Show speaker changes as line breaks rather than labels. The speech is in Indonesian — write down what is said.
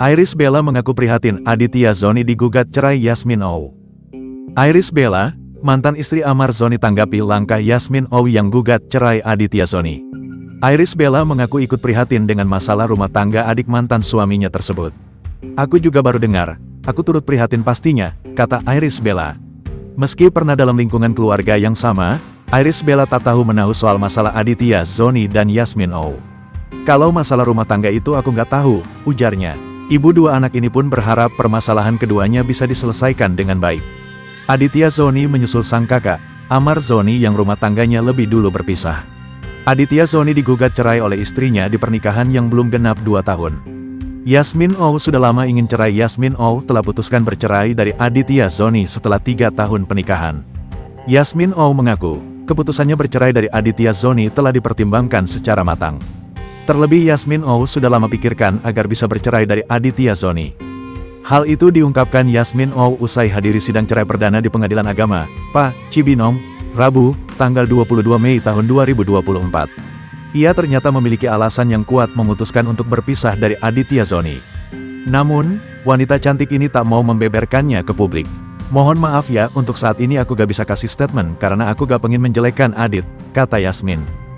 Iris Bella mengaku prihatin Aditya Zoni digugat cerai Yasmin Ou. Iris Bella, mantan istri Amar Zoni tanggapi langkah Yasmin Ou yang gugat cerai Aditya Zoni. Iris Bella mengaku ikut prihatin dengan masalah rumah tangga adik mantan suaminya tersebut. Aku juga baru dengar, aku turut prihatin pastinya, kata Iris Bella. Meski pernah dalam lingkungan keluarga yang sama, Iris Bella tak tahu menahu soal masalah Aditya Zoni dan Yasmin Ou. Kalau masalah rumah tangga itu aku nggak tahu, ujarnya. Ibu dua anak ini pun berharap permasalahan keduanya bisa diselesaikan dengan baik. Aditya Zoni menyusul sang kakak, Amar Zoni yang rumah tangganya lebih dulu berpisah. Aditya Zoni digugat cerai oleh istrinya di pernikahan yang belum genap 2 tahun. Yasmin Ou sudah lama ingin cerai. Yasmin Ou telah putuskan bercerai dari Aditya Zoni setelah 3 tahun pernikahan. Yasmin Ou mengaku, keputusannya bercerai dari Aditya Zoni telah dipertimbangkan secara matang. Terlebih Yasmin Ou sudah lama pikirkan agar bisa bercerai dari Aditya Zoni. Hal itu diungkapkan Yasmin Ou usai hadiri sidang cerai perdana di Pengadilan Agama, Pa, Cibinong, Rabu, tanggal 22 Mei tahun 2024. Ia ternyata memiliki alasan yang kuat memutuskan untuk berpisah dari Aditya Zoni. Namun, wanita cantik ini tak mau membeberkannya ke publik. Mohon maaf ya, untuk saat ini aku gak bisa kasih statement karena aku gak pengen menjelekkan Adit, kata Yasmin.